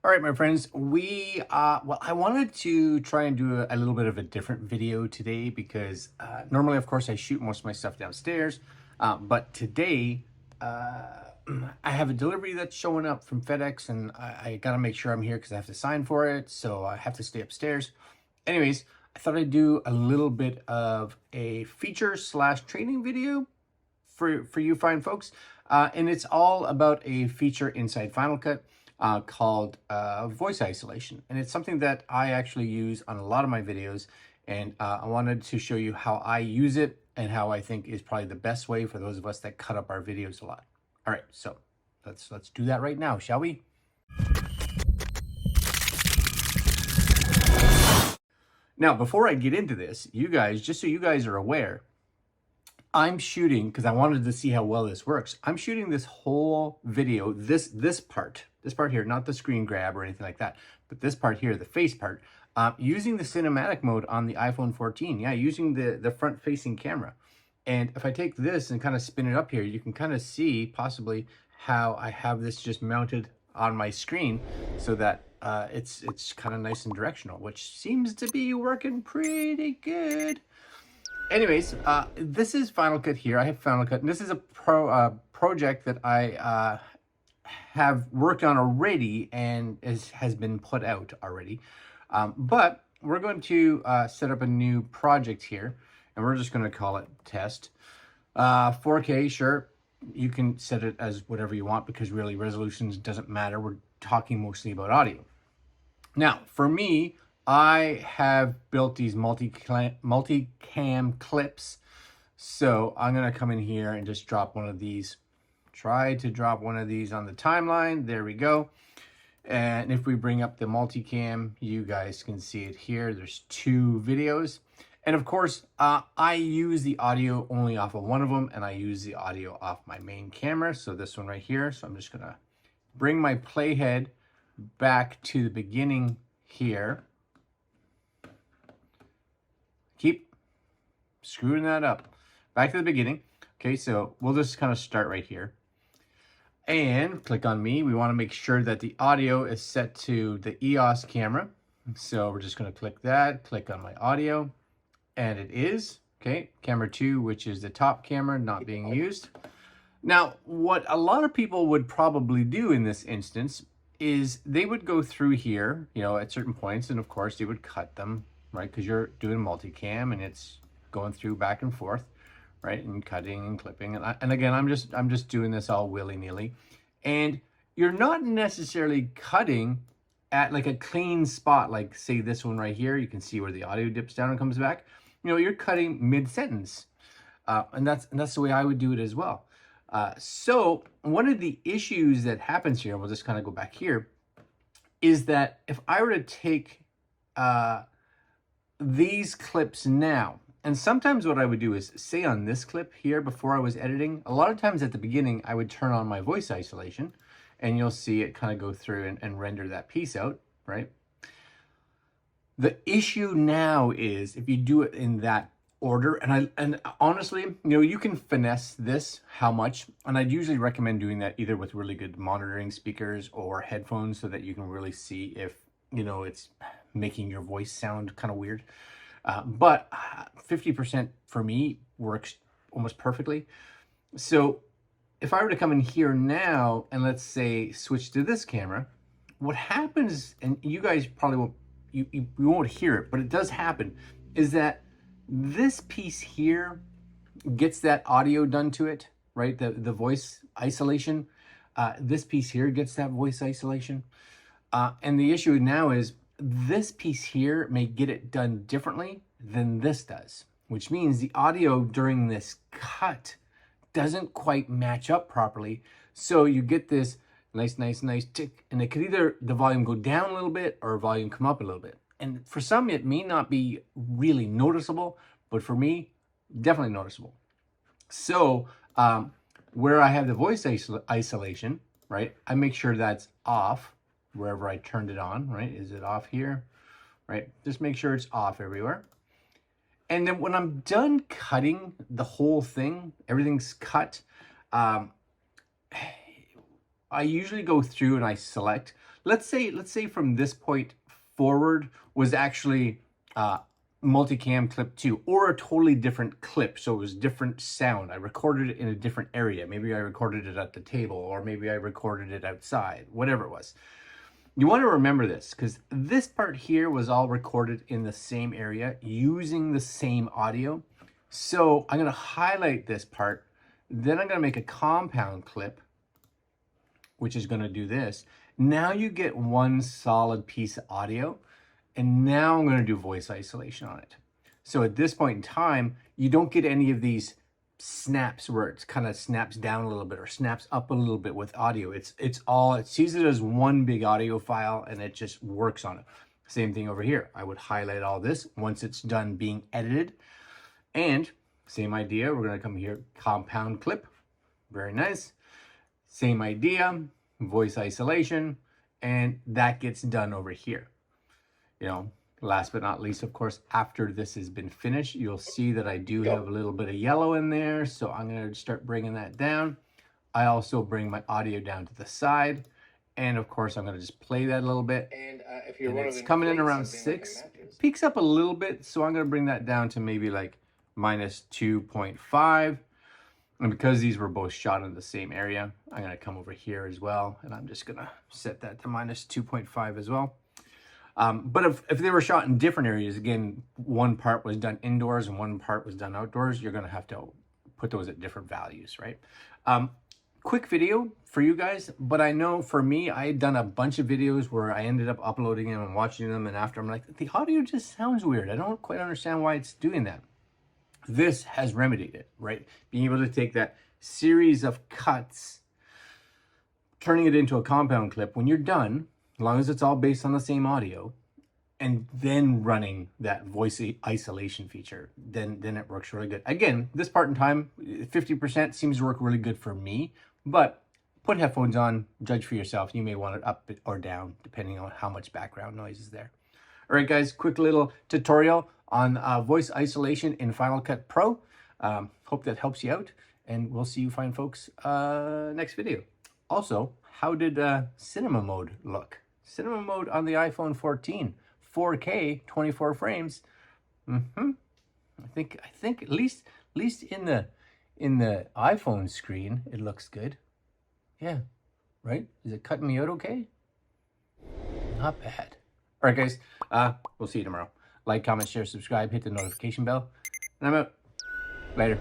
All right, my friends, well, I wanted to try and do a little bit of a different video today because normally, of course, I shoot most of my stuff downstairs. But today, I have a delivery that's showing up from FedEx and I got to make sure I'm here because I have to sign for it. So I have to stay upstairs. Anyways, I thought I'd do a little bit of a feature slash training video for you fine folks. And it's all about a feature inside Final Cut called voice isolation. And it's something that I actually use on a lot of my videos. And I wanted to show you how I use it and how I think is probably the best way for those of us that cut up our videos a lot. All right, so let's do that right now, shall we? Now, before I get into this, you guys, just so you guys are aware, I'm shooting, because I wanted to see how well this works, I'm shooting this whole video, this part here, not the screen grab or anything like that, but this part here, the face part, using the cinematic mode on the iPhone 14. Yeah, using the front-facing camera. And if I take this and kind of spin it up here, you can kind of see possibly how I have this just mounted on my screen so that it's kind of nice and directional, which seems to be working pretty good. Anyways, this is Final Cut here. I have Final Cut, and this is a project that I have worked on already and has been put out already. But we're going to set up a new project here, and we're just going to call it Test. 4K, sure. You can set it as whatever you want because really resolutions doesn't matter. We're talking mostly about audio. Now, for me, I have built these multi-cam clips. So I'm going to come in here and just drop one of these. Try to drop one of these on the timeline. There we go. And if we bring up the multicam, you guys can see it here. There's two videos. And of course, I use the audio only off of one of them, and I use the audio off my main camera. So this one right here. So I'm just going to bring my playhead back to the beginning here. Keep screwing that up. Back to the beginning. Okay, so we'll just kind of start right here. And click on me. We want to make sure that the audio is set to the EOS camera. So we're just going to click that, click on my audio, and it is. Okay, camera 2, which is the top camera, not being used. Now, what a lot of people would probably do in this instance is they would go through here, you know, at certain points, and of course they would cut them, right? Because you're doing multicam and it's going through back and forth, right? And cutting and clipping. And again, I'm just doing this all willy-nilly. And you're not necessarily cutting at like a clean spot, like say this one right here. You can see where the audio dips down and comes back. You know, you're cutting mid-sentence. And that's the way I would do it as well. So one of the issues that happens here, we'll just kind of go back here, is that if I were to take these clips now, and sometimes what I would do is, say on this clip here before I was editing, a lot of times at the beginning I would turn on my voice isolation and you'll see it kind of go through and render that piece out, right? The issue now is if you do it in that order, and honestly, you know, you can finesse this how much, and I'd usually recommend doing that either with really good monitoring speakers or headphones so that you can really see if, you know, it's making your voice sound kind of weird. But 50% for me works almost perfectly. So if I were to come in here now and let's say switch to this camera, what happens, and you guys probably won't, you won't hear it, but it does happen, is that this piece here gets that audio done to it, right? The voice isolation. This piece here gets that voice isolation. And the issue now is this piece here may get it done differently than this does, which means the audio during this cut doesn't quite match up properly. So you get this nice tick, and it could either the volume go down a little bit or volume come up a little bit. And for some, it may not be really noticeable, but for me, definitely noticeable. So where I have the voice isolation, right, I make sure that's off wherever I turned it on, right? Is it off here, right? Just make sure it's off everywhere. And then when I'm done cutting the whole thing, everything's cut, I usually go through and I select, let's say from this point forward was actually multicam clip 2, or a totally different clip, so it was different sound. I recorded it in a different area. Maybe I recorded it at the table, or maybe I recorded it outside, whatever it was. You want to remember this, because this part here was all recorded in the same area using the same audio. So I'm going to highlight this part, then I'm going to make a compound clip, which is going to do this. Now you get one solid piece of audio. And now I'm going to do voice isolation on it. So at this point in time, you don't get any of these snaps where it kind of snaps down a little bit or snaps up a little bit with audio. It sees it as one big audio file, and it just works on it. Same thing over here. I would highlight all this once it's done being edited. And same idea, we're going to come here, compound clip. Very nice. Same idea, voice isolation, and that gets done over here. You know, last but not least, of course, after this has been finished, you'll see that I do have a little bit of yellow in there. So I'm going to start bringing that down. I also bring my audio down to the side. And of course, I'm going to just play that a little bit. And if you're it's coming in around 6, it peaks up a little bit. So I'm going to bring that down to maybe like minus 2.5. And because these were both shot in the same area, I'm going to come over here as well. And I'm just going to set that to minus 2.5 as well. But if they were shot in different areas, again, one part was done indoors and one part was done outdoors, you're going to have to put those at different values, right? Quick video for you guys, but I know for me, I had done a bunch of videos where I ended up uploading them and watching them, and after I'm like, the audio just sounds weird. I don't quite understand why it's doing that. This has remedied it, right? Being able to take that series of cuts, turning it into a compound clip when you're done, as long as it's all based on the same audio, and then running that voice isolation feature, then it works really good. Again, this part in time, 50% seems to work really good for me, but put headphones on, judge for yourself. You may want it up or down, depending on how much background noise is there. All right, guys, quick little tutorial on voice isolation in Final Cut Pro. Hope that helps you out, and we'll see you fine folks next video. Also, how did cinema mode look? Cinema mode on the iPhone 14, 4K, 24 frames. I think at least in the iPhone screen, it looks good. Yeah, right? Is it cutting me out okay? Not bad. All right, guys, we'll see you tomorrow. Like, comment, share, subscribe, hit the notification bell, and I'm out. Later.